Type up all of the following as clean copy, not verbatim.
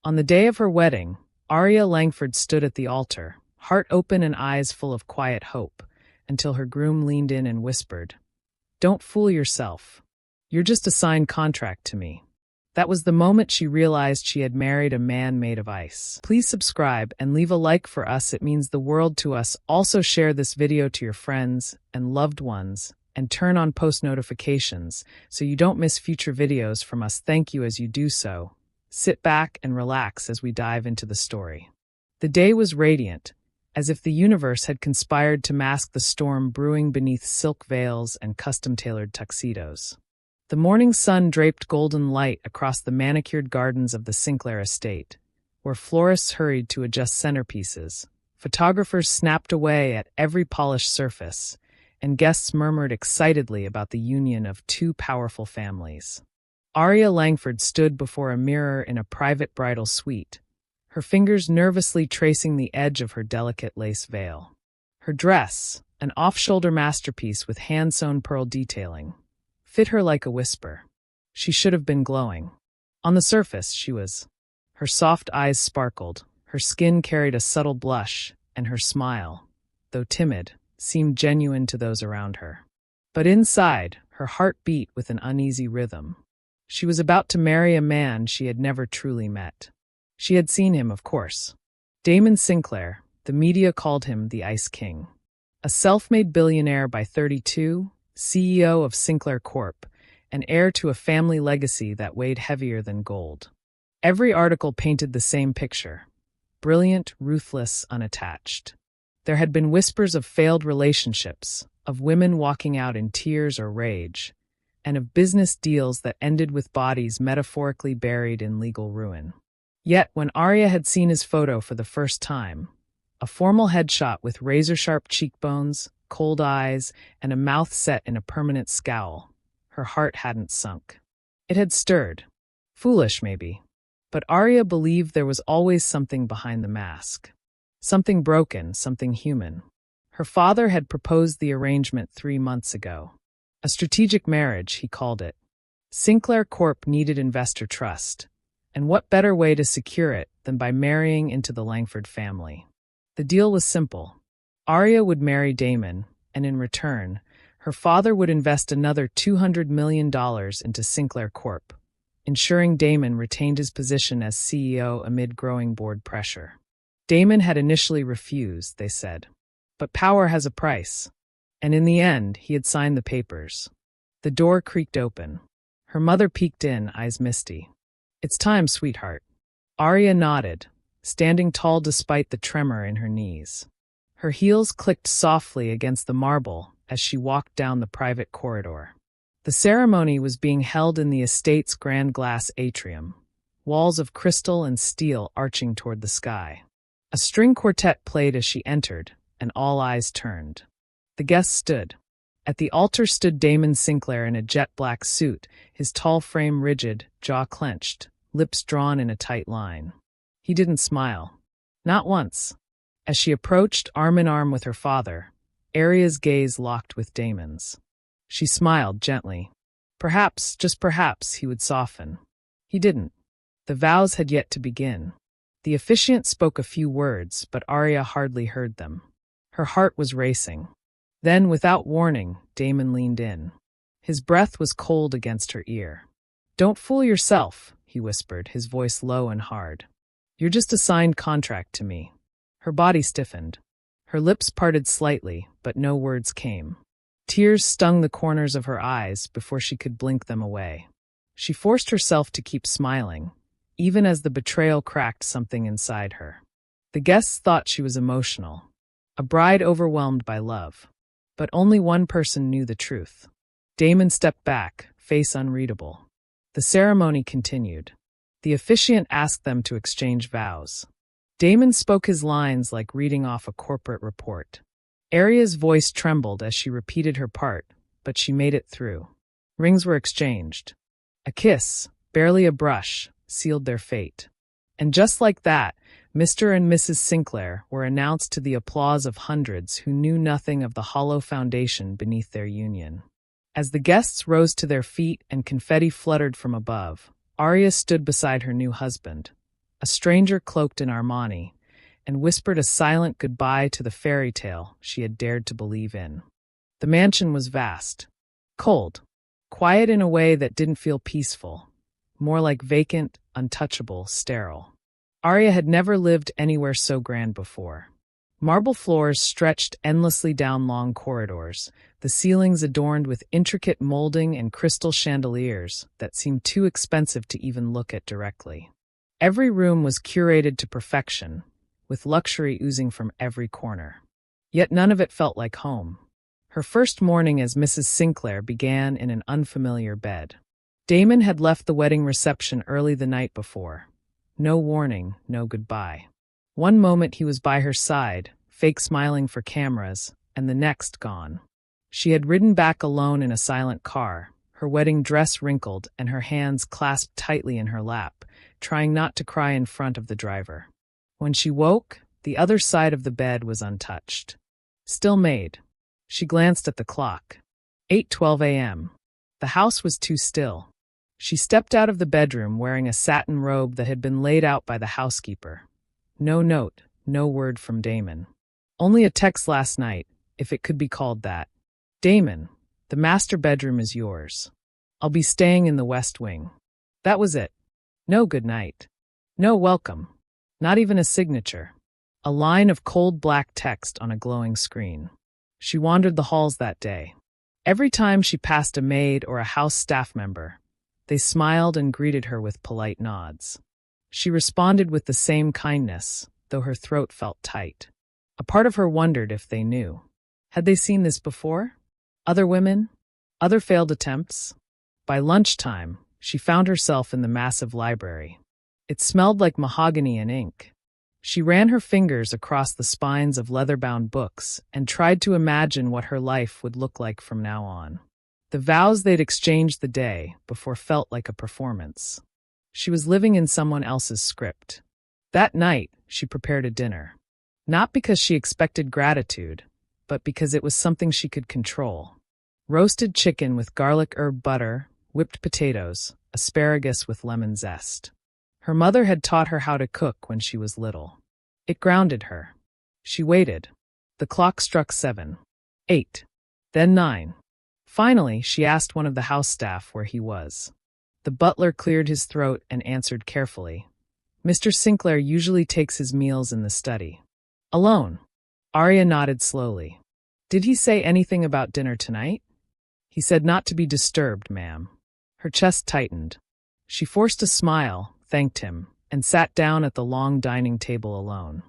On the day of her wedding, Arya Langford stood at the altar, heart open and eyes full of quiet hope, until her groom leaned in and whispered, "Don't fool yourself. You're just a signed contract to me." That was the moment she realized she had married a man made of ice. Please subscribe and leave a like for us. It means the world to us. Also share this video to your friends and loved ones and turn on post notifications so you don't miss future videos from us. Thank you as you do so. Sit back and relax as we dive into the story. The day was radiant, as if the universe had conspired to mask the storm brewing beneath silk veils and custom-tailored tuxedos. The morning sun draped golden light across the manicured gardens of the Sinclair estate, where florists hurried to adjust centerpieces, photographers snapped away at every polished surface, and guests murmured excitedly about the union of two powerful families. Arya Langford stood before a mirror in a private bridal suite, her fingers nervously tracing the edge of her delicate lace veil. Her dress, an off-shoulder masterpiece with hand-sewn pearl detailing, fit her like a whisper. She should have been glowing. On the surface, she was. Her soft eyes sparkled, her skin carried a subtle blush, and her smile, though timid, seemed genuine to those around her. But inside, her heart beat with an uneasy rhythm. She was about to marry a man she had never truly met. She had seen him, of course. Damon Sinclair, the media called him the Ice King. A self-made billionaire by 32, CEO of Sinclair Corp., and heir to a family legacy that weighed heavier than gold. Every article painted the same picture: brilliant, ruthless, unattached. There had been whispers of failed relationships, of women walking out in tears or rage, and of business deals that ended with bodies metaphorically buried in legal ruin. Yet, when Arya had seen his photo for the first time, a formal headshot with razor-sharp cheekbones, cold eyes, and a mouth set in a permanent scowl, her heart hadn't sunk. It had stirred. Foolish, maybe. But Arya believed there was always something behind the mask. Something broken, something human. Her father had proposed the arrangement 3 months ago. A strategic marriage, he called it. Sinclair Corp needed investor trust, and what better way to secure it than by marrying into the Langford family? The deal was simple. Arya would marry Damon, and in return, her father would invest another $200 million into Sinclair Corp., ensuring Damon retained his position as CEO amid growing board pressure. Damon had initially refused, they said. But power has a price. And in the end, he had signed the papers. The door creaked open. Her mother peeked in, eyes misty. "It's time, sweetheart." Arya nodded, standing tall despite the tremor in her knees. Her heels clicked softly against the marble as she walked down the private corridor. The ceremony was being held in the estate's grand glass atrium, walls of crystal and steel arching toward the sky. A string quartet played as she entered, and all eyes turned. The guests stood. At the altar stood Damon Sinclair in a jet-black suit, his tall frame rigid, jaw clenched, lips drawn in a tight line. He didn't smile. Not once. As she approached, arm in arm with her father, Arya's gaze locked with Damon's. She smiled gently. Perhaps, just perhaps, he would soften. He didn't. The vows had yet to begin. The officiant spoke a few words, but Arya hardly heard them. Her heart was racing. Then, without warning, Damon leaned in. His breath was cold against her ear. "Don't fool yourself," he whispered, his voice low and hard. "You're just a signed contract to me." Her body stiffened. Her lips parted slightly, but no words came. Tears stung the corners of her eyes before she could blink them away. She forced herself to keep smiling, even as the betrayal cracked something inside her. The guests thought she was emotional, a bride overwhelmed by love. But only one person knew the truth. Damon stepped back, face unreadable. The ceremony continued. The officiant asked them to exchange vows. Damon spoke his lines like reading off a corporate report. Arya's voice trembled as she repeated her part, but she made it through. Rings were exchanged. A kiss, barely a brush, sealed their fate. And just like that, Mr. and Mrs. Sinclair were announced to the applause of hundreds who knew nothing of the hollow foundation beneath their union. As the guests rose to their feet and confetti fluttered from above, Arya stood beside her new husband, a stranger cloaked in Armani, and whispered a silent goodbye to the fairy tale she had dared to believe in. The mansion was vast, cold, quiet in a way that didn't feel peaceful, more like vacant, untouchable, sterile. Arya had never lived anywhere so grand before. Marble floors stretched endlessly down long corridors, the ceilings adorned with intricate molding and crystal chandeliers that seemed too expensive to even look at directly. Every room was curated to perfection, with luxury oozing from every corner. Yet none of it felt like home. Her first morning as Mrs. Sinclair began in an unfamiliar bed. Damon had left the wedding reception early the night before. No warning, no goodbye. One moment he was by her side, fake smiling for cameras, and the next gone. She had ridden back alone in a silent car, her wedding dress wrinkled and her hands clasped tightly in her lap, trying not to cry in front of the driver. When she woke, the other side of the bed was untouched. Still made. She glanced at the clock. 8:12 a.m. The house was too still. She stepped out of the bedroom wearing a satin robe that had been laid out by the housekeeper. No note, no word from Damon. Only a text last night, if it could be called that. Damon, the master bedroom is yours. I'll be staying in the west wing. That was it. No good night. No welcome. Not even a signature. A line of cold black text on a glowing screen. She wandered the halls that day. Every time she passed a maid or a house staff member, they smiled and greeted her with polite nods. She responded with the same kindness, though her throat felt tight. A part of her wondered if they knew. Had they seen this before? Other women? Other failed attempts? By lunchtime, she found herself in the massive library. It smelled like mahogany and ink. She ran her fingers across the spines of leather-bound books and tried to imagine what her life would look like from now on. The vows they'd exchanged the day before felt like a performance. She was living in someone else's script. That night, she prepared a dinner. Not because she expected gratitude, but because it was something she could control. Roasted chicken with garlic herb butter, whipped potatoes, asparagus with lemon zest. Her mother had taught her how to cook when she was little. It grounded her. She waited. The clock struck 7, 8, then 9. Finally, she asked one of the house staff where he was. The butler cleared his throat and answered carefully. Mr. Sinclair usually takes his meals in the study. Alone. Arya nodded slowly. Did he say anything about dinner tonight? He said not to be disturbed, ma'am. Her chest tightened. She forced a smile, thanked him, and sat down at the long dining table alone.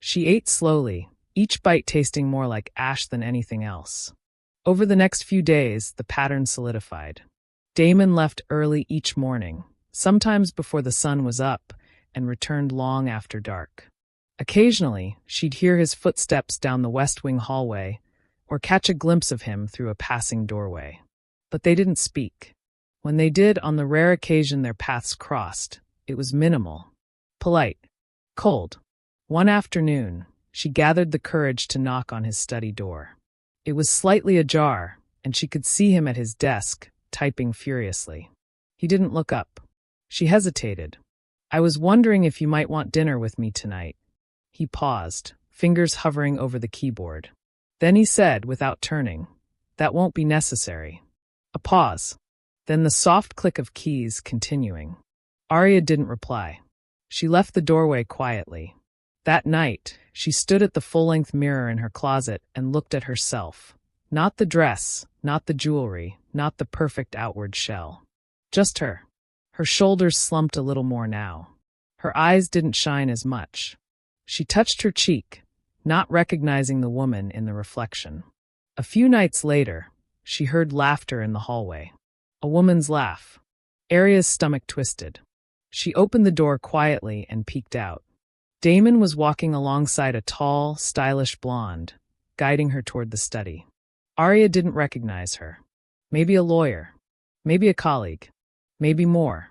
She ate slowly, each bite tasting more like ash than anything else. Over the next few days, the pattern solidified. Damon left early each morning, sometimes before the sun was up, and returned long after dark. Occasionally, she'd hear his footsteps down the West Wing hallway, or catch a glimpse of him through a passing doorway. But they didn't speak. When they did, on the rare occasion their paths crossed, it was minimal, polite, cold. One afternoon, she gathered the courage to knock on his study door. It was slightly ajar, and she could see him at his desk, typing furiously. He didn't look up. She hesitated. I was wondering if you might want dinner with me tonight. He paused, fingers hovering over the keyboard. Then he said, without turning, that won't be necessary. A pause. Then the soft click of keys continuing. Arya didn't reply. She left the doorway quietly. That night, she stood at the full-length mirror in her closet and looked at herself. Not the dress, not the jewelry, not the perfect outward shell. Just her. Her shoulders slumped a little more now. Her eyes didn't shine as much. She touched her cheek, not recognizing the woman in the reflection. A few nights later, she heard laughter in the hallway. A woman's laugh. Arya's stomach twisted. She opened the door quietly and peeked out. Damon was walking alongside a tall, stylish blonde, guiding her toward the study. Arya didn't recognize her. Maybe a lawyer. Maybe a colleague. Maybe more.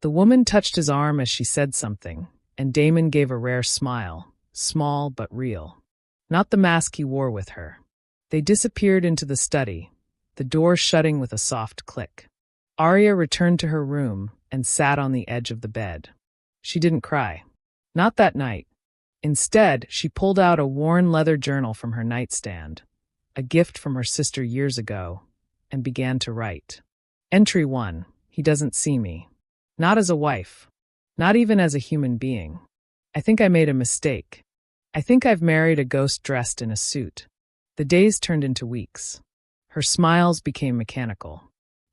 The woman touched his arm as she said something, and Damon gave a rare smile, small but real. Not the mask he wore with her. They disappeared into the study, the door shutting with a soft click. Arya returned to her room and sat on the edge of the bed. She didn't cry. Not that night. Instead, she pulled out a worn leather journal from her nightstand, a gift from her sister years ago, and began to write. Entry 1. He doesn't see me. Not as a wife. Not even as a human being. I think I made a mistake. I think I've married a ghost dressed in a suit. The days turned into weeks. Her smiles became mechanical.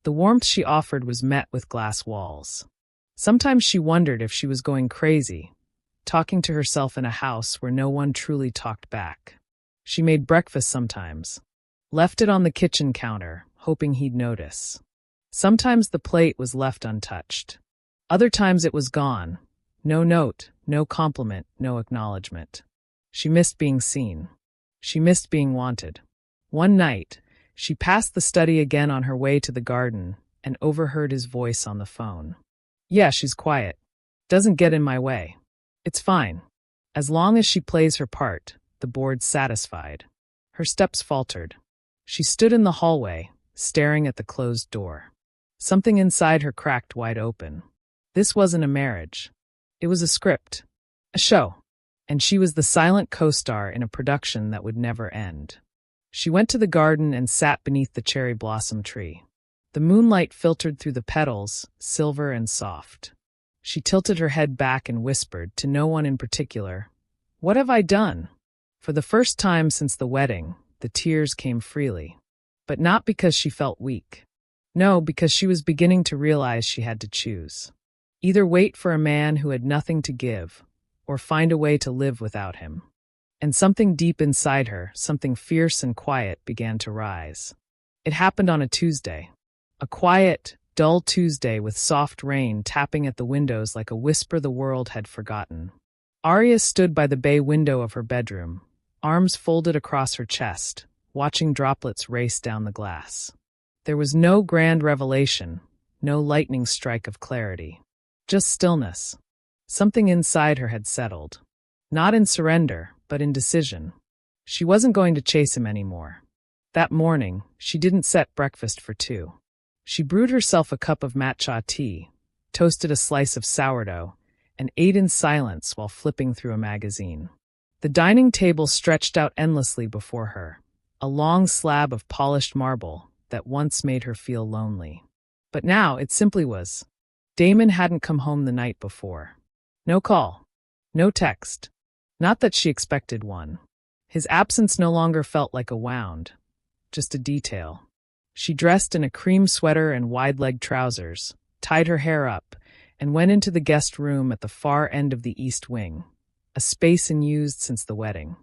The warmth she offered was met with glass walls. Sometimes she wondered if she was going crazy, talking to herself in a house where no one truly talked back. She made breakfast sometimes, left it on the kitchen counter, hoping he'd notice. Sometimes the plate was left untouched. Other times it was gone. No note, no compliment, no acknowledgement. She missed being seen. She missed being wanted. One night, she passed the study again on her way to the garden and overheard his voice on the phone. Yeah, she's quiet. Doesn't get in my way. It's fine. As long as she plays her part, the board's satisfied. Her steps faltered. She stood in the hallway, staring at the closed door. Something inside her cracked wide open. This wasn't a marriage. It was a script. A show. And she was the silent co-star in a production that would never end. She went to the garden and sat beneath the cherry blossom tree. The moonlight filtered through the petals, silver and soft. She tilted her head back and whispered, to no one in particular, "What have I done?" For the first time since the wedding, the tears came freely. But not because she felt weak. No, because she was beginning to realize she had to choose. Either wait for a man who had nothing to give, or find a way to live without him. And something deep inside her, something fierce and quiet, began to rise. It happened on a Tuesday. A quiet, dull Tuesday with soft rain tapping at the windows like a whisper the world had forgotten. Arya stood by the bay window of her bedroom, arms folded across her chest, watching droplets race down the glass. There was no grand revelation, no lightning strike of clarity. Just stillness. Something inside her had settled. Not in surrender, but in decision. She wasn't going to chase him anymore. That morning, she didn't set breakfast for two. She brewed herself a cup of matcha tea, toasted a slice of sourdough, and ate in silence while flipping through a magazine. The dining table stretched out endlessly before her, a long slab of polished marble that once made her feel lonely. But now it simply was. Damon hadn't come home the night before. No call. No text. Not that she expected one. His absence no longer felt like a wound, just a detail. She dressed in a cream sweater and wide-legged trousers, tied her hair up, and went into the guest room at the far end of the east wing, a space unused since the wedding.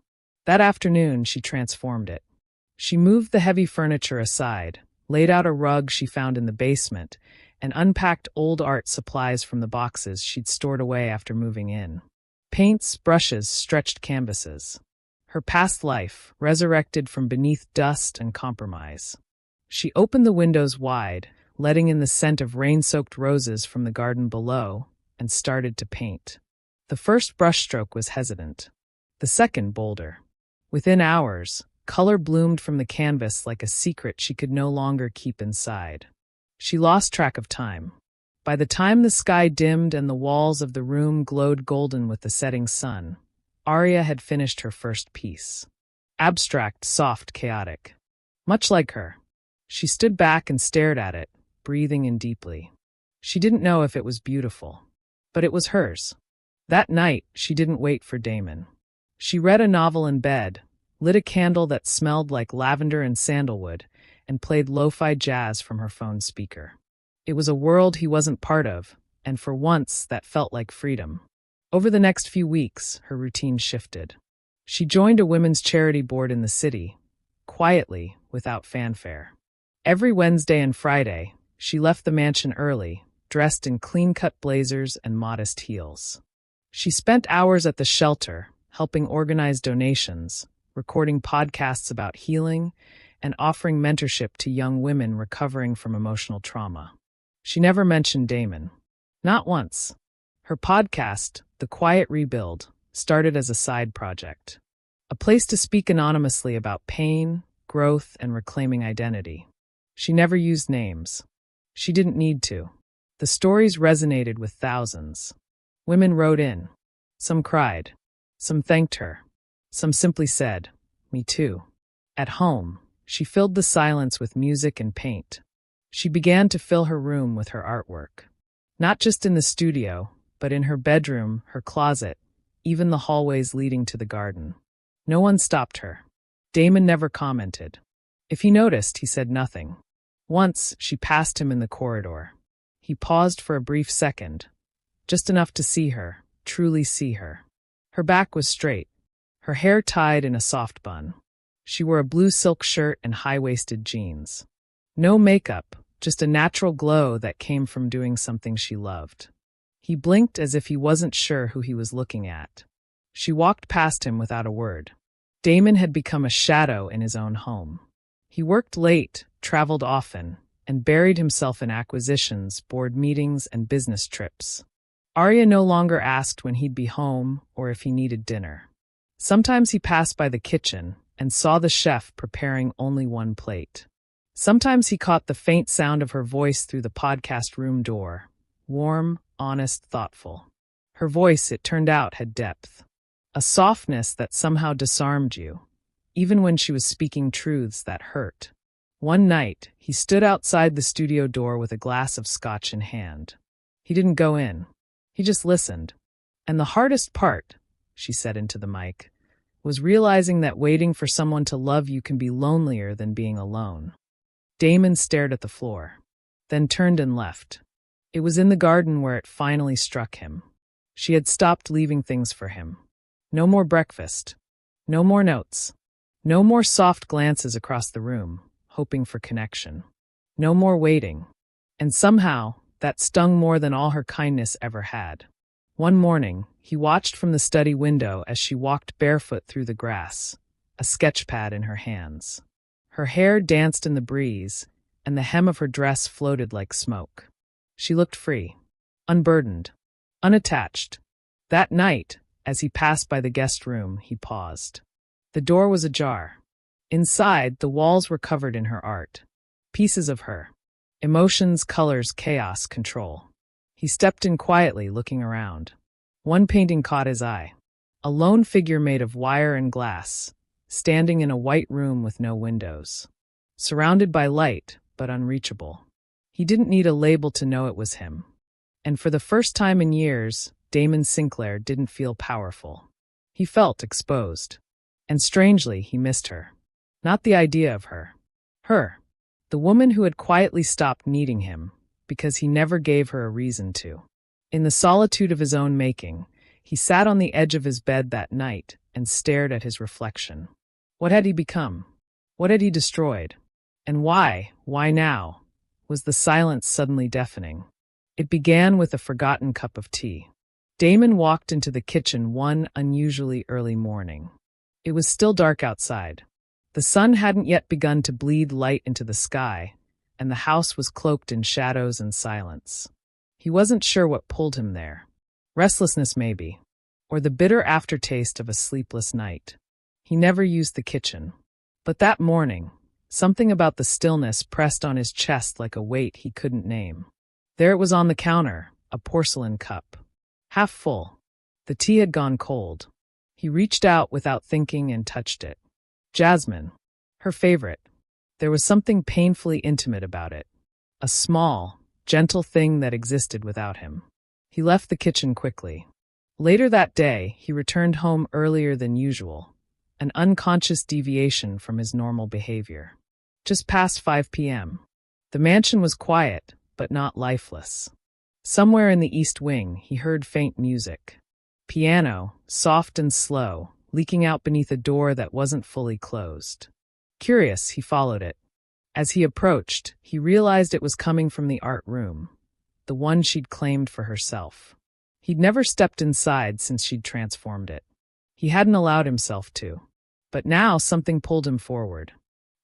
That afternoon, she transformed it. She moved the heavy furniture aside, laid out a rug she found in the basement, and unpacked old art supplies from the boxes she'd stored away after moving in. Paints, brushes, stretched canvases. Her past life, resurrected from beneath dust and compromise. She opened the windows wide, letting in the scent of rain-soaked roses from the garden below, and started to paint. The first brushstroke was hesitant. The second bolder. Within hours, color bloomed from the canvas like a secret she could no longer keep inside. She lost track of time. By the time the sky dimmed and the walls of the room glowed golden with the setting sun, Arya had finished her first piece. Abstract, soft, chaotic. Much like her. She stood back and stared at it, breathing in deeply. She didn't know if it was beautiful, but it was hers. That night, she didn't wait for Damon. She read a novel in bed, lit a candle that smelled like lavender and sandalwood, and played lo-fi jazz from her phone speaker. It was a world he wasn't part of, and for once that felt like freedom. Over the next few weeks, her routine shifted. She joined a women's charity board in the city, quietly, without fanfare. Every Wednesday and Friday, she left the mansion early, dressed in clean-cut blazers and modest heels. She spent hours at the shelter, helping organize donations, recording podcasts about healing, and offering mentorship to young women recovering from emotional trauma. She never mentioned Damon. Not once. Her podcast, The Quiet Rebuild, started as a side project. A place to speak anonymously about pain, growth, and reclaiming identity. She never used names. She didn't need to. The stories resonated with thousands. Women wrote in. Some cried. Some thanked her. Some simply said, "Me too." At home, she filled the silence with music and paint. She began to fill her room with her artwork. Not just in the studio, but in her bedroom, her closet, even the hallways leading to the garden. No one stopped her. Damon never commented. If he noticed, he said nothing. Once, she passed him in the corridor. He paused for a brief second, just enough to see her, truly see her. Her back was straight, her hair tied in a soft bun. She wore a blue silk shirt and high-waisted jeans. No makeup, just a natural glow that came from doing something she loved. He blinked as if he wasn't sure who he was looking at. She walked past him without a word. Damon had become a shadow in his own home. He worked late, traveled often, and buried himself in acquisitions, board meetings, and business trips. Arya no longer asked when he'd be home or if he needed dinner. Sometimes he passed by the kitchen and saw the chef preparing only one plate. Sometimes he caught the faint sound of her voice through the podcast room door. Warm, honest, thoughtful. Her voice, it turned out, had depth. A softness that somehow disarmed you, even when she was speaking truths that hurt. One night, he stood outside the studio door with a glass of scotch in hand. He didn't go in. He just listened. And the hardest part, she said into the mic, was realizing that waiting for someone to love you can be lonelier than being alone. Damon stared at the floor, then turned and left. It was in the garden where it finally struck him. She had stopped leaving things for him. No more breakfast. No more notes. No more soft glances across the room, hoping for connection. No more waiting. And somehow, that stung more than all her kindness ever had. One morning, he watched from the study window as she walked barefoot through the grass, a sketch pad in her hands. Her hair danced in the breeze, and the hem of her dress floated like smoke. She looked free, unburdened, unattached. That night, as he passed by the guest room, he paused. The door was ajar. Inside, the walls were covered in her art. Pieces of her. Emotions, colors, chaos, control. He stepped in quietly, looking around. One painting caught his eye. A lone figure made of wire and glass, standing in a white room with no windows. Surrounded by light, but unreachable. He didn't need a label to know it was him. And for the first time in years, Damon Sinclair didn't feel powerful. He felt exposed. And strangely, he missed her. Not the idea of her. Her. The woman who had quietly stopped needing him, because he never gave her a reason to. In the solitude of his own making, he sat on the edge of his bed that night and stared at his reflection. What had he become? What had he destroyed? And why now, was the silence suddenly deafening? It began with a forgotten cup of tea. Damon walked into the kitchen one unusually early morning. It was still dark outside. The sun hadn't yet begun to bleed light into the sky, and the house was cloaked in shadows and silence. He wasn't sure what pulled him there. Restlessness, maybe, or the bitter aftertaste of a sleepless night. He never used the kitchen. But that morning, something about the stillness pressed on his chest like a weight he couldn't name. There it was on the counter, a porcelain cup. Half full. The tea had gone cold. He reached out without thinking and touched it. Jasmine. Her favorite. There was something painfully intimate about it. A small, gentle thing that existed without him. He left the kitchen quickly. Later that day, he returned home earlier than usual, an unconscious deviation from his normal behavior. Just past 5 p.m. The mansion was quiet, but not lifeless. Somewhere in the east wing, he heard faint music. Piano, soft and slow, leaking out beneath a door that wasn't fully closed. Curious, he followed it. As he approached, he realized it was coming from the art room, the one she'd claimed for herself. He'd never stepped inside since she'd transformed it. He hadn't allowed himself to. But now something pulled him forward.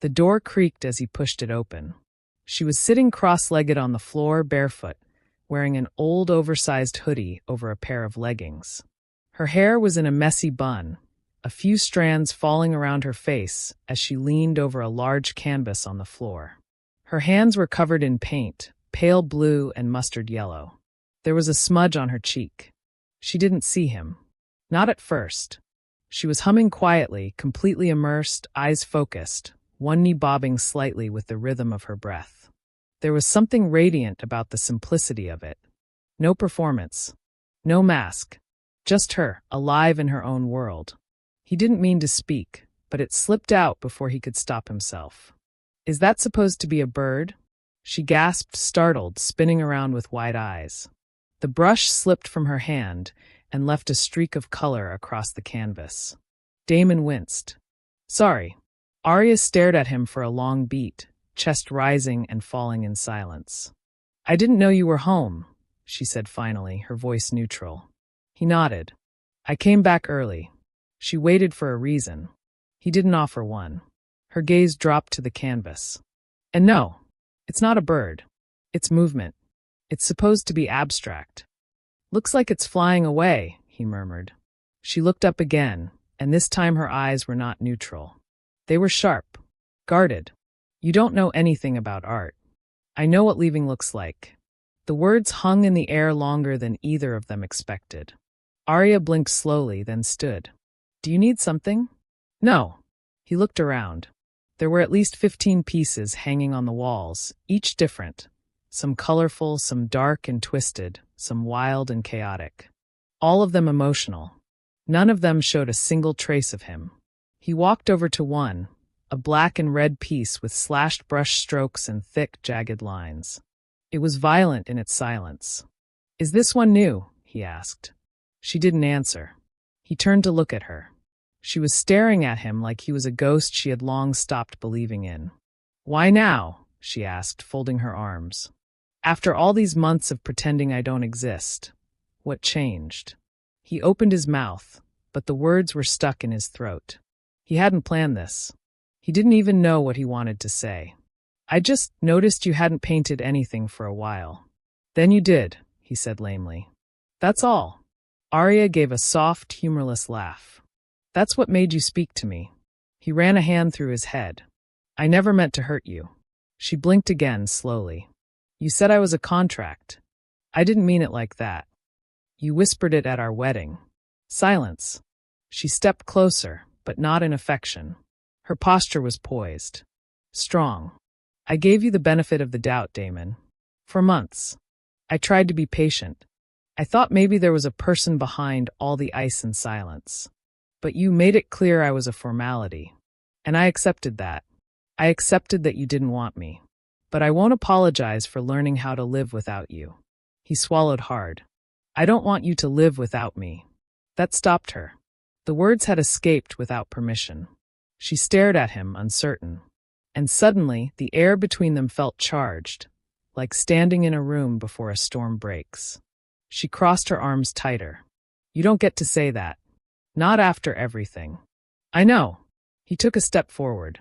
The door creaked as he pushed it open. She was sitting cross-legged on the floor, barefoot, wearing an old oversized hoodie over a pair of leggings. Her hair was in a messy bun, a few strands falling around her face as she leaned over a large canvas on the floor. Her hands were covered in paint, pale blue and mustard yellow. There was a smudge on her cheek. She didn't see him. Not at first. She was humming quietly, completely immersed, eyes focused, one knee bobbing slightly with the rhythm of her breath. There was something radiant about the simplicity of it. No performance. No mask. Just her, alive in her own world. He didn't mean to speak, but it slipped out before he could stop himself. Is that supposed to be a bird? She gasped, startled, spinning around with wide eyes. The brush slipped from her hand and left a streak of color across the canvas. Damon winced. Sorry. Arya stared at him for a long beat, chest rising and falling in silence. I didn't know you were home, she said finally, her voice neutral. He nodded. I came back early. She waited for a reason. He didn't offer one. Her gaze dropped to the canvas. And no, it's not a bird. It's movement. It's supposed to be abstract. Looks like it's flying away, he murmured. She looked up again, and this time her eyes were not neutral. They were sharp, guarded. You don't know anything about art. I know what leaving looks like. The words hung in the air longer than either of them expected. Arya blinked slowly, then stood. Do you need something? No. He looked around. There were at least 15 pieces hanging on the walls, each different. Some colorful, some dark and twisted, some wild and chaotic. All of them emotional. None of them showed a single trace of him. He walked over to one, a black and red piece with slashed brush strokes and thick, jagged lines. It was violent in its silence. Is this one new? He asked. She didn't answer. He turned to look at her. She was staring at him like he was a ghost she had long stopped believing in. Why now? She asked, folding her arms. After all these months of pretending I don't exist, what changed? He opened his mouth, but the words were stuck in his throat. He hadn't planned this. He didn't even know what he wanted to say. I just noticed you hadn't painted anything for a while. Then you did, he said lamely. That's all. Arya gave a soft, humorless laugh. That's what made you speak to me. He ran a hand through his head. I never meant to hurt you. She blinked again, slowly. You said I was a contract. I didn't mean it like that. You whispered it at our wedding. Silence. She stepped closer, but not in affection. Her posture was poised. Strong. I gave you the benefit of the doubt, Damon. For months. I tried to be patient. I thought maybe there was a person behind all the ice and silence. But you made it clear I was a formality. And I accepted that. I accepted that you didn't want me. But I won't apologize for learning how to live without you. He swallowed hard. I don't want you to live without me. That stopped her. The words had escaped without permission. She stared at him, uncertain. And suddenly, the air between them felt charged, like standing in a room before a storm breaks. She crossed her arms tighter. You don't get to say that. Not after everything. I know. He took a step forward.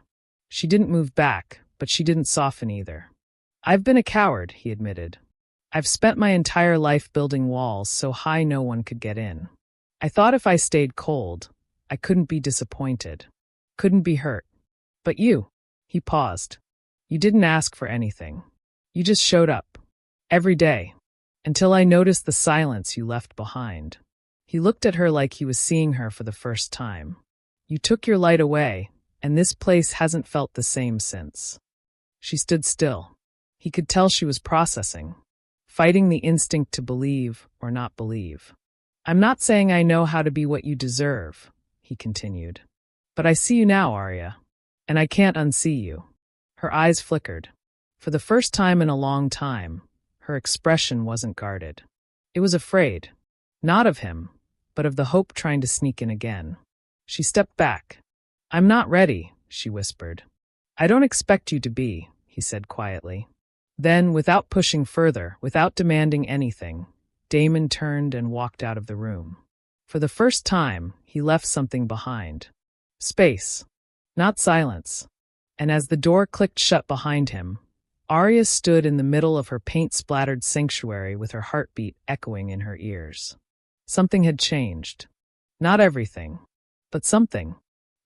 She didn't move back, but she didn't soften either. I've been a coward, he admitted. I've spent my entire life building walls so high no one could get in. I thought if I stayed cold, I couldn't be disappointed. Couldn't be hurt. But you, he paused. You didn't ask for anything. You just showed up. Every day. Until I noticed the silence you left behind. He looked at her like he was seeing her for the first time. You took your light away, and this place hasn't felt the same since. She stood still. He could tell she was processing, fighting the instinct to believe or not believe. I'm not saying I know how to be what you deserve, he continued. But I see you now, Arya, and I can't unsee you. Her eyes flickered. For the first time in a long time, her expression wasn't guarded. It was afraid, not of him, but of the hope trying to sneak in again. She stepped back. I'm not ready, she whispered. I don't expect you to be, he said quietly. Then, without pushing further, without demanding anything, Damon turned and walked out of the room. For the first time, he left something behind. Space, not silence. And as the door clicked shut behind him, Arya stood in the middle of her paint-splattered sanctuary with her heartbeat echoing in her ears. Something had changed. Not everything, but something.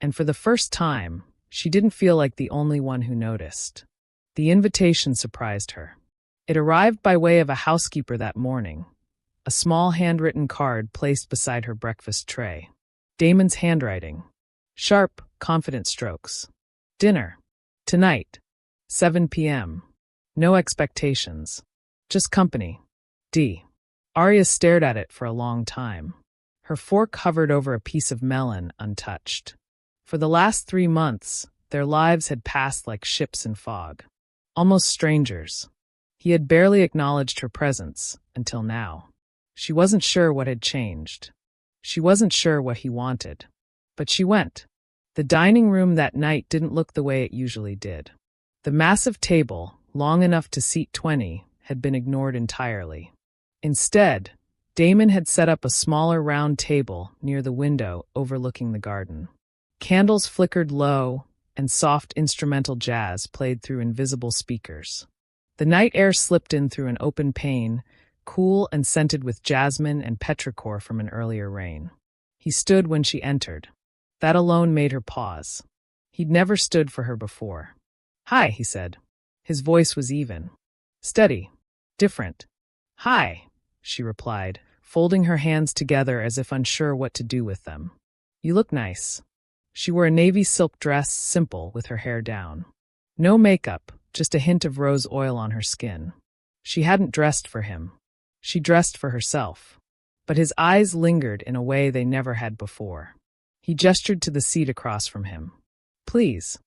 And for the first time, she didn't feel like the only one who noticed. The invitation surprised her. It arrived by way of a housekeeper that morning, a small handwritten card placed beside her breakfast tray. Damon's handwriting. Sharp, confident strokes. Dinner. Tonight. 7 p.m. No expectations. Just company. D. Arya stared at it for a long time. Her fork hovered over a piece of melon, untouched. For the last 3 months, their lives had passed like ships in fog. Almost strangers. He had barely acknowledged her presence, until now. She wasn't sure what had changed. She wasn't sure what he wanted. But she went. The dining room that night didn't look the way it usually did. The massive table, long enough to seat 20, had been ignored entirely. Instead, Damon had set up a smaller round table near the window overlooking the garden. Candles flickered low, and soft instrumental jazz played through invisible speakers. The night air slipped in through an open pane, cool and scented with jasmine and petrichor from an earlier rain. He stood when she entered. That alone made her pause. He'd never stood for her before. "Hi," he said. His voice was even. Steady. Different. "Hi," she replied, folding her hands together as if unsure what to do with them. "You look nice." She wore a navy silk dress, simple, with her hair down. No makeup, just a hint of rose oil on her skin. She hadn't dressed for him. She dressed for herself. But his eyes lingered in a way they never had before. He gestured to the seat across from him. "Please."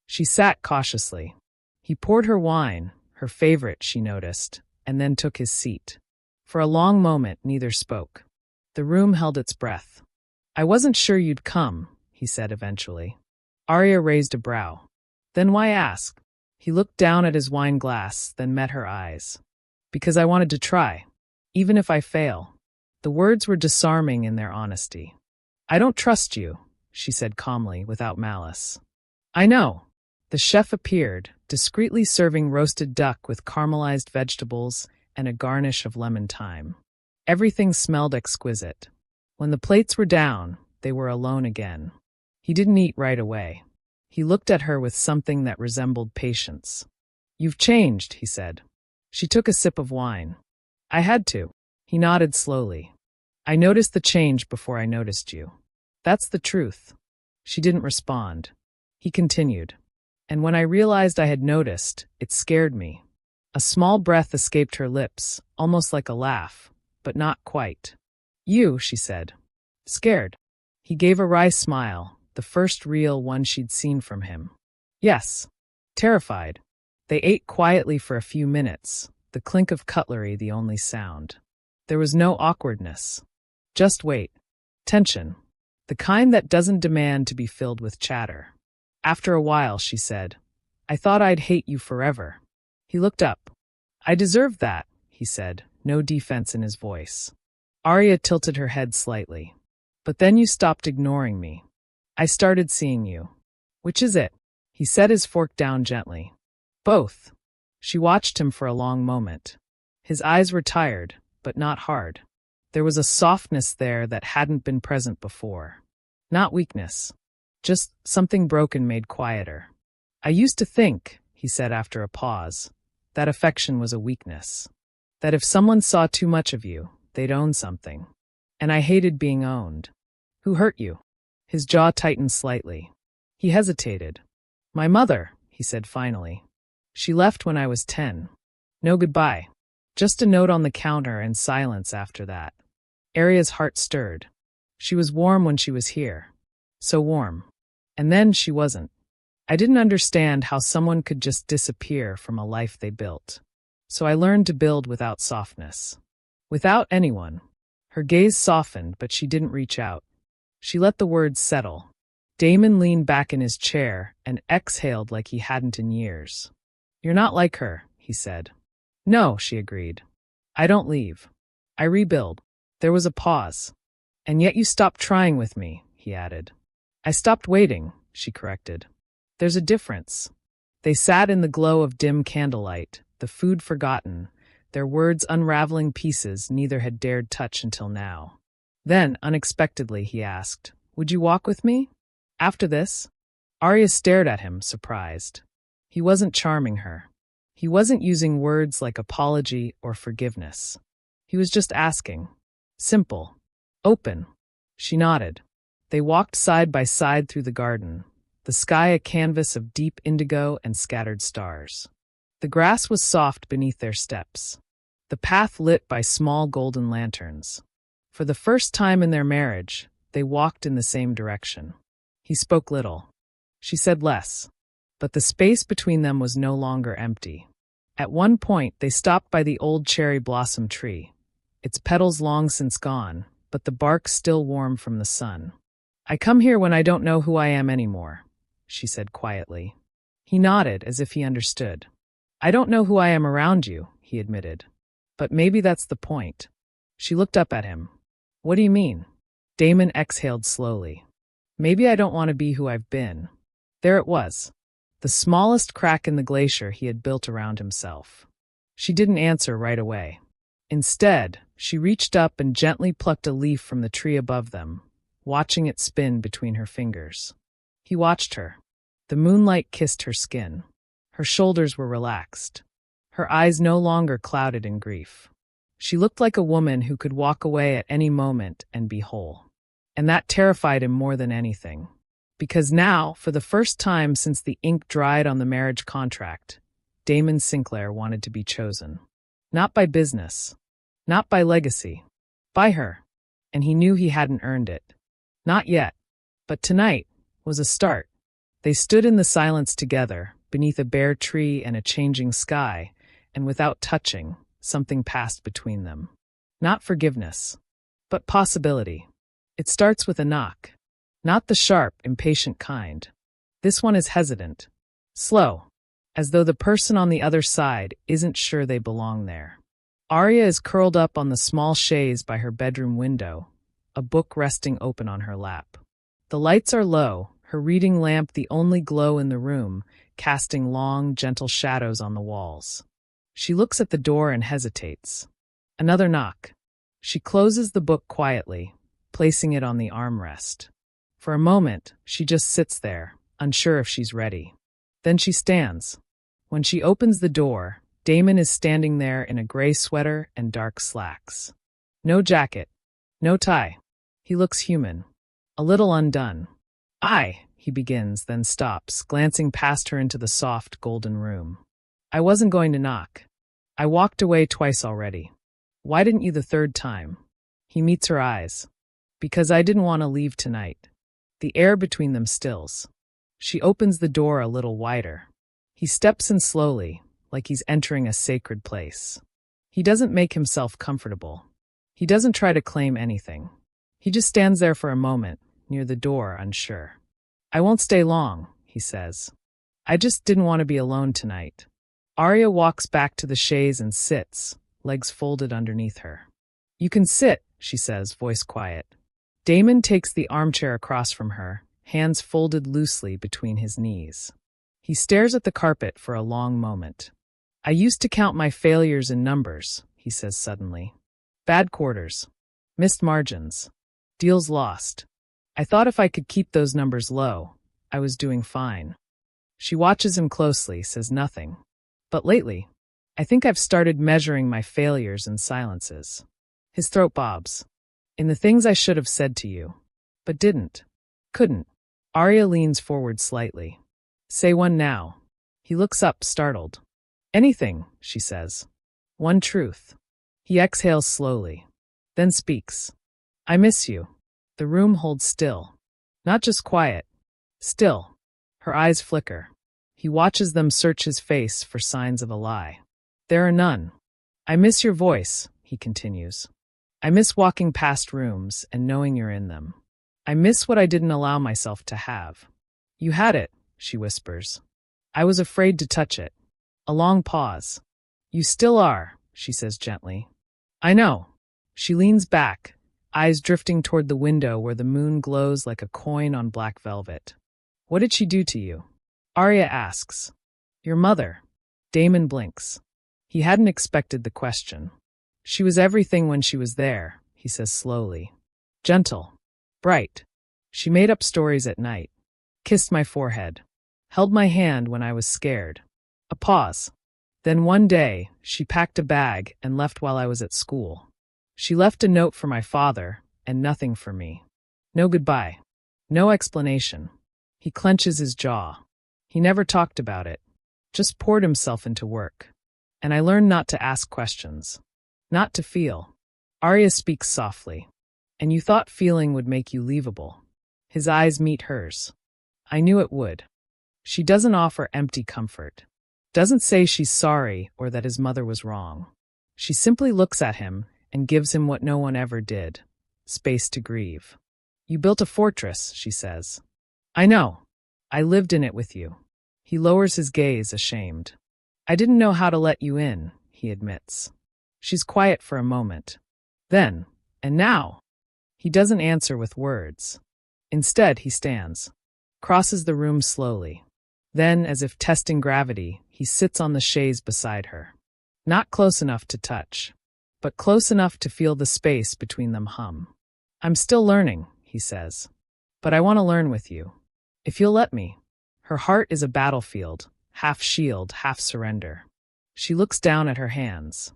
She sat cautiously. He poured her wine, her favorite, she noticed, and then took his seat. For a long moment, neither spoke. The room held its breath. "I wasn't sure you'd come," he said eventually. Arya raised a brow. "Then why ask?" He looked down at his wine glass, then met her eyes. "Because I wanted to try, even if I fail." The words were disarming in their honesty. "I don't trust you," she said calmly, without malice. "I know." The chef appeared, discreetly serving roasted duck with caramelized vegetables and a garnish of lemon thyme. Everything smelled exquisite. When the plates were down, they were alone again. He didn't eat right away. He looked at her with something that resembled patience. "You've changed," he said. She took a sip of wine. "I had to." He nodded slowly. "I noticed the change before I noticed you. That's the truth." She didn't respond. He continued. "And when I realized I had noticed, it scared me." A small breath escaped her lips, almost like a laugh, but not quite. "You," she said. "Scared." He gave a wry smile, the first real one she'd seen from him. "Yes." Terrified. They ate quietly for a few minutes, the clink of cutlery the only sound. There was no awkwardness. Just wait. Tension. The kind that doesn't demand to be filled with chatter. After a while, she said, "I thought I'd hate you forever." He looked up. "I deserved that," he said, no defense in his voice. Arya tilted her head slightly. "But then you stopped ignoring me. I started seeing you." "Which is it?" He set his fork down gently. "Both." She watched him for a long moment. His eyes were tired, but not hard. There was a softness there that hadn't been present before. Not weakness. Just something broken made quieter. "I used to think," he said after a pause, "that affection was a weakness. That if someone saw too much of you, they'd own something. And I hated being owned." "Who hurt you?" His jaw tightened slightly. He hesitated. "My mother," he said finally. "She left when I was 10. No goodbye. Just a note on the counter and silence after that." Arya's heart stirred. She was warm when she was here. So warm. And then she wasn't. "I didn't understand how someone could just disappear from a life they built. So I learned to build without softness. Without anyone." Her gaze softened, but she didn't reach out. She let the words settle. Damon leaned back in his chair and exhaled like he hadn't in years. "You're not like her," he said. "No," she agreed. "I don't leave. I rebuild." There was a pause. "And yet you stopped trying with me," he added. "I stopped waiting," she corrected. "There's a difference." They sat in the glow of dim candlelight, the food forgotten, their words unraveling pieces neither had dared touch until now. Then, unexpectedly, he asked, "Would you walk with me? After this?" Arya stared at him, surprised. He wasn't charming her. He wasn't using words like apology or forgiveness. He was just asking, Simple. Open. She nodded. They walked side by side through the garden, the sky a canvas of deep indigo and scattered stars. The grass was soft beneath their steps, the path lit by small golden lanterns. For the first time in their marriage, they walked in the same direction. He spoke little. She said less. But the space between them was no longer empty. At one point, they stopped by the old cherry blossom tree, its petals long since gone, but the bark still warm from the sun. "I come here when I don't know who I am anymore," she said quietly. He nodded as if he understood. "I don't know who I am around you," he admitted. "But maybe that's the point." She looked up at him. "What do you mean?" Damon exhaled slowly. "Maybe I don't want to be who I've been." There it was, the smallest crack in the glacier he had built around himself. She didn't answer right away. Instead, she reached up and gently plucked a leaf from the tree above them, watching it spin between her fingers. He watched her. The moonlight kissed her skin. Her shoulders were relaxed. Her eyes no longer clouded in grief. She looked like a woman who could walk away at any moment and be whole. And that terrified him more than anything. Because now, for the first time since the ink dried on the marriage contract, Damon Sinclair wanted to be chosen. Not by business. Not by legacy. By her. And he knew he hadn't earned it. Not yet. But tonight was a start. They stood in the silence together, beneath a bare tree and a changing sky, and without touching, something passed between them. Not forgiveness, but possibility. It starts with a knock. Not the sharp, impatient kind. This one is hesitant. Slow. As though the person on the other side isn't sure they belong there. Arya is curled up on the small chaise by her bedroom window, a book resting open on her lap. The lights are low, her reading lamp the only glow in the room, casting long, gentle shadows on the walls. She looks at the door and hesitates. Another knock. She closes the book quietly, placing it on the armrest. For a moment, she just sits there, unsure if she's ready. Then she stands. When she opens the door, Damon is standing there in a gray sweater and dark slacks. No jacket. No tie. He looks human. A little undone. He begins, then stops, glancing past her into the soft, golden room. "I wasn't going to knock. I walked away twice already. Why didn't you the third time?" He meets her eyes. "Because I didn't want to leave tonight." The air between them stills. She opens the door a little wider. He steps in slowly, like he's entering a sacred place. He doesn't make himself comfortable. He doesn't try to claim anything. He just stands there for a moment, near the door, unsure. "I won't stay long," he says. "I just didn't want to be alone tonight." Arya walks back to the chaise and sits, legs folded underneath her. "You can sit," she says, voice quiet. Damon takes the armchair across from her, hands folded loosely between his knees. He stares at the carpet for a long moment. "I used to count my failures in numbers," he says suddenly. "Bad quarters. Missed margins. Deals lost. I thought if I could keep those numbers low, I was doing fine." She watches him closely, says nothing. "But lately, I think I've started measuring my failures in silences." His throat bobs. "In the things I should have said to you, but didn't. Couldn't." Arya leans forward slightly. "Say one now." He looks up, startled. "Anything," she says. "One truth." He exhales slowly, then speaks. "I miss you." The room holds still. Not just quiet. Still. Her eyes flicker. He watches them search his face for signs of a lie. There are none. "I miss your voice," he continues. "I miss walking past rooms and knowing you're in them. I miss what I didn't allow myself to have." "You had it," she whispers. "I was afraid to touch it." A long pause. "You still are," she says gently. "I know." She leans back, eyes drifting toward the window where the moon glows like a coin on black velvet. "What did she do to you?" Arya asks. "Your mother." Damon blinks. He hadn't expected the question. "She was everything when she was there," he says slowly. "Gentle. Bright. She made up stories at night. Kissed my forehead. Held my hand when I was scared." A pause. "Then one day, she packed a bag and left while I was at school. She left a note for my father, and nothing for me. No goodbye. No explanation. He clenches his jaw. He never talked about it. Just poured himself into work. And I learned not to ask questions. Not to feel. Arya speaks softly. And you thought feeling would make you leavable. His eyes meet hers. I knew it would. She doesn't offer empty comfort. Doesn't say she's sorry or that his mother was wrong. She simply looks at him and gives him what no one ever did. Space to grieve. You built a fortress, she says. I know. I lived in it with you. He lowers his gaze, ashamed. I didn't know how to let you in, he admits. She's quiet for a moment. Then, and now? He doesn't answer with words. Instead, he stands, crosses the room slowly. Then, as if testing gravity, he sits on the chaise beside her. Not close enough to touch, but close enough to feel the space between them hum. I'm still learning, he says. But I want to learn with you. If you'll let me. Her heart is a battlefield, half shield, half surrender. She looks down at her hands.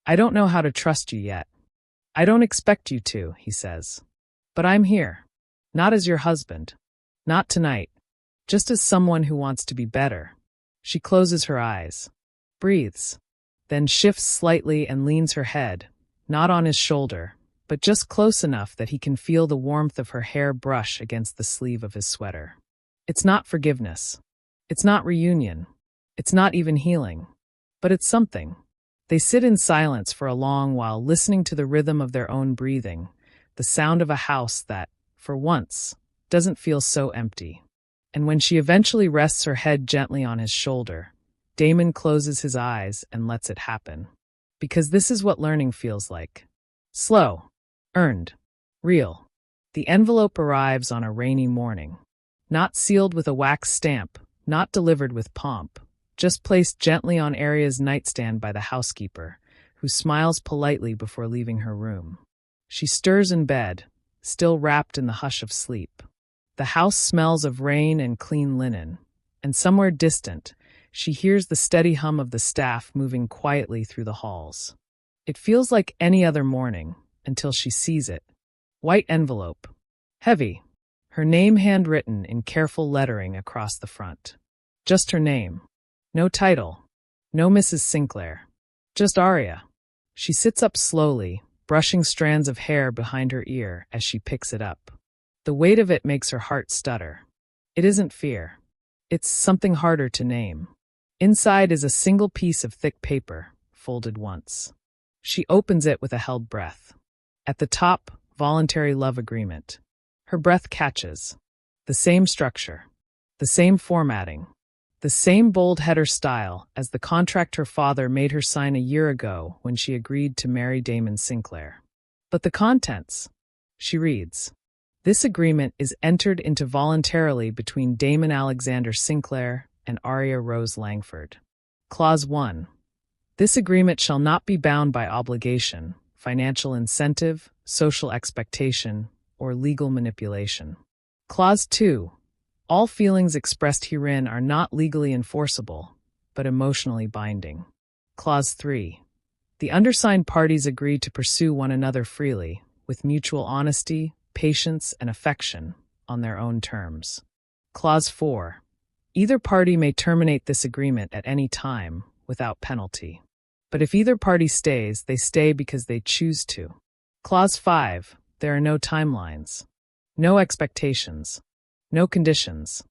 I don't know how to trust you yet. I don't expect you to, he says. But I'm here. Not as your husband. Not tonight. Just as someone who wants to be better. She closes her eyes. Breathes. Then shifts slightly and leans her head, not on his shoulder, but just close enough that he can feel the warmth of her hair brush against the sleeve of his sweater. It's not forgiveness. It's not reunion. It's not even healing. But it's something. They sit in silence for a long while, listening to the rhythm of their own breathing, the sound of a house that, for once, doesn't feel so empty. And when she eventually rests her head gently on his shoulder, Damon closes his eyes and lets it happen. Because this is what learning feels like. Slow. Earned. Real. The envelope arrives on a rainy morning. Not sealed with a wax stamp, not delivered with pomp, just placed gently on Arya's nightstand by the housekeeper, who smiles politely before leaving her room. She stirs in bed, still wrapped in the hush of sleep. The house smells of rain and clean linen, and somewhere distant, she hears the steady hum of the staff moving quietly through the halls. It feels like any other morning, until she sees it. White envelope. Heavy. Her name handwritten in careful lettering across the front. Just her name. No title. No Mrs. Sinclair. Just Arya. She sits up slowly, brushing strands of hair behind her ear as she picks it up. The weight of it makes her heart stutter. It isn't fear. It's something harder to name. Inside is a single piece of thick paper, folded once. She opens it with a held breath. At the top, voluntary love agreement. Her breath catches. The same structure. The same formatting. The same bold header style as the contract her father made her sign a year ago when she agreed to marry Damon Sinclair. But the contents. She reads. This agreement is entered into voluntarily between Damon Alexander Sinclair and Arya Rose Langford. Clause 1. This agreement shall not be bound by obligation, financial incentive, social expectation, or legal manipulation. Clause 2. All feelings expressed herein are not legally enforceable, but emotionally binding. Clause 3. The undersigned parties agree to pursue one another freely, with mutual honesty, patience, and affection, on their own terms. Clause 4. Either party may terminate this agreement at any time, without penalty. But if either party stays, they stay because they choose to. Clause 5. There are no timelines. No expectations. No conditions.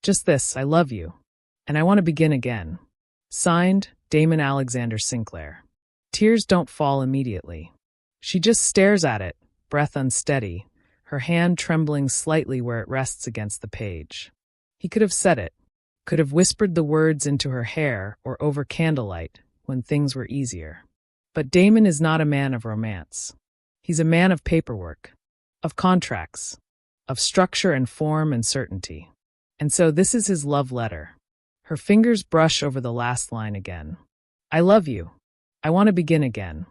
Just this, I love you. And I want to begin again. Signed, Damon Alexander Sinclair. Tears don't fall immediately. She just stares at it, breath unsteady, her hand trembling slightly where it rests against the page. He could have said it, could have whispered the words into her hair or over candlelight when things were easier. But Damon is not a man of romance. He's a man of paperwork, of contracts, of structure and form and certainty. And so this is his love letter. Her fingers brush over the last line again. I love you. I want to begin again.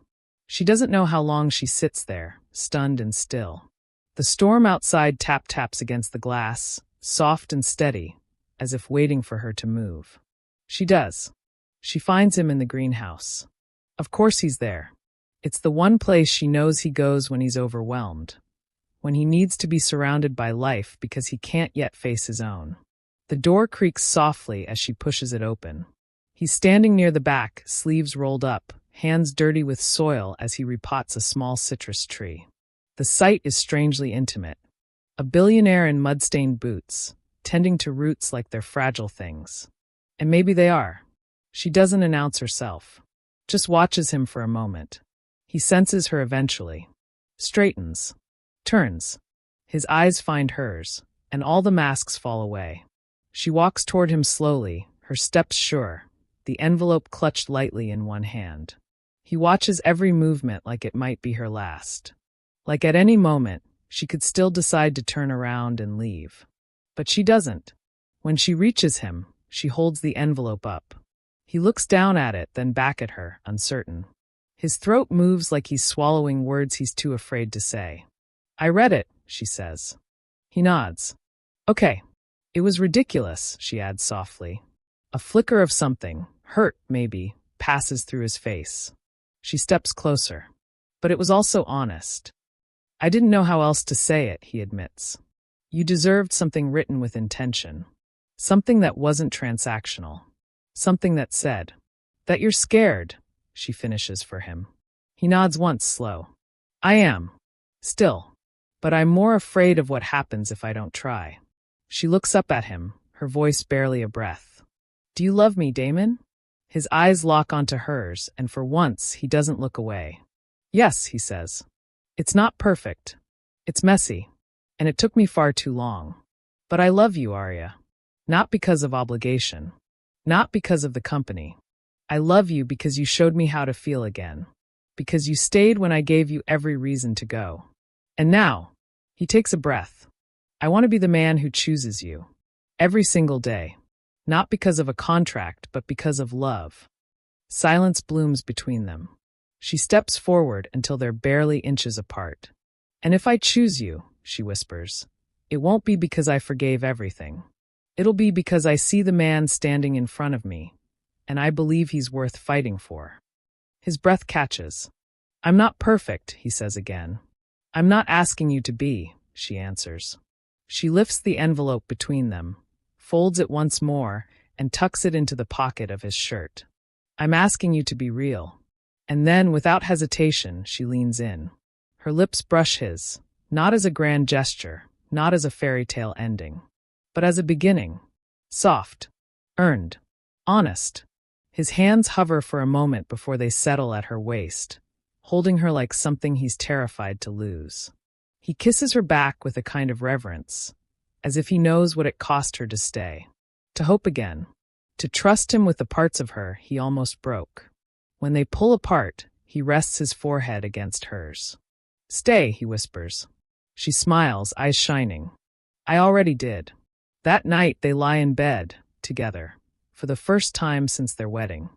She doesn't know how long she sits there, stunned and still. The storm outside taps against the glass, soft and steady, as if waiting for her to move. She does. She finds him in the greenhouse. Of course he's there. It's the one place she knows he goes when he's overwhelmed, when he needs to be surrounded by life because he can't yet face his own. The door creaks softly as she pushes it open. He's standing near the back, sleeves rolled up, hands dirty with soil as he repots a small citrus tree. The sight is strangely intimate. A billionaire in mud-stained boots, tending to roots like they're fragile things. And maybe they are. She doesn't announce herself. Just watches him for a moment. He senses her eventually. Straightens. Turns. His eyes find hers, and all the masks fall away. She walks toward him slowly, her steps sure, the envelope clutched lightly in one hand. He watches every movement like it might be her last. Like at any moment, she could still decide to turn around and leave. But she doesn't. When she reaches him, she holds the envelope up. He looks down at it, then back at her, uncertain. His throat moves like he's swallowing words he's too afraid to say. "I read it," she says. He nods. "Okay." "It was ridiculous," she adds softly. A flicker of something, hurt maybe, passes through his face. She steps closer. "But it was also honest." "I didn't know how else to say it," he admits. "You deserved something written with intention. Something that wasn't transactional. Something that said, that you're scared," she finishes for him. He nods once, slow. "I am. Still. But I'm more afraid of what happens if I don't try." She looks up at him, her voice barely a breath. "Do you love me, Damon?" His eyes lock onto hers, and for once, he doesn't look away. "Yes," he says. "It's not perfect. It's messy. And it took me far too long. But I love you, Arya. Not because of obligation. Not because of the company. I love you because you showed me how to feel again. Because you stayed when I gave you every reason to go. And now," he takes a breath, "I want to be the man who chooses you. Every single day. Not because of a contract, but because of love." Silence blooms between them. She steps forward until they're barely inches apart. "And if I choose you," she whispers, "it won't be because I forgave everything. It'll be because I see the man standing in front of me, and I believe he's worth fighting for." His breath catches. "I'm not perfect," he says again. "I'm not asking you to be," she answers. She lifts the envelope between them, folds it once more, and tucks it into the pocket of his shirt. "I'm asking you to be real." And then, without hesitation, she leans in. Her lips brush his, not as a grand gesture, not as a fairy tale ending, but as a beginning. Soft, earned, honest. His hands hover for a moment before they settle at her waist, holding her like something he's terrified to lose. He kisses her back with a kind of reverence, as if he knows what it cost her to stay, to hope again, to trust him with the parts of her he almost broke. When they pull apart, he rests his forehead against hers. "Stay," he whispers. She smiles, eyes shining. "I already did." That night they lie in bed, together, for the first time since their wedding.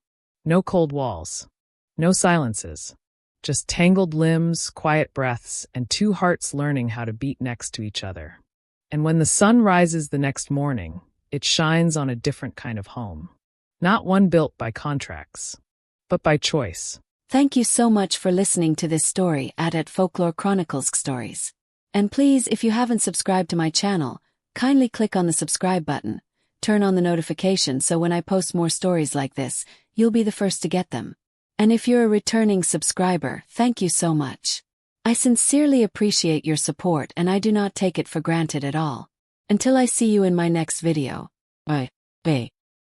No cold walls. No silences. Just tangled limbs, quiet breaths, and two hearts learning how to beat next to each other. And when the sun rises the next morning, it shines on a different kind of home. Not one built by contracts, but by choice. Thank you so much for listening to this story at Folklore Chronicles Stories. And please, if you haven't subscribed to my channel, kindly click on the subscribe button, turn on the notification so when I post more stories like this, you'll be the first to get them. And if you're a returning subscriber, thank you so much. I sincerely appreciate your support and I do not take it for granted at all. Until I see you in my next video. Bye.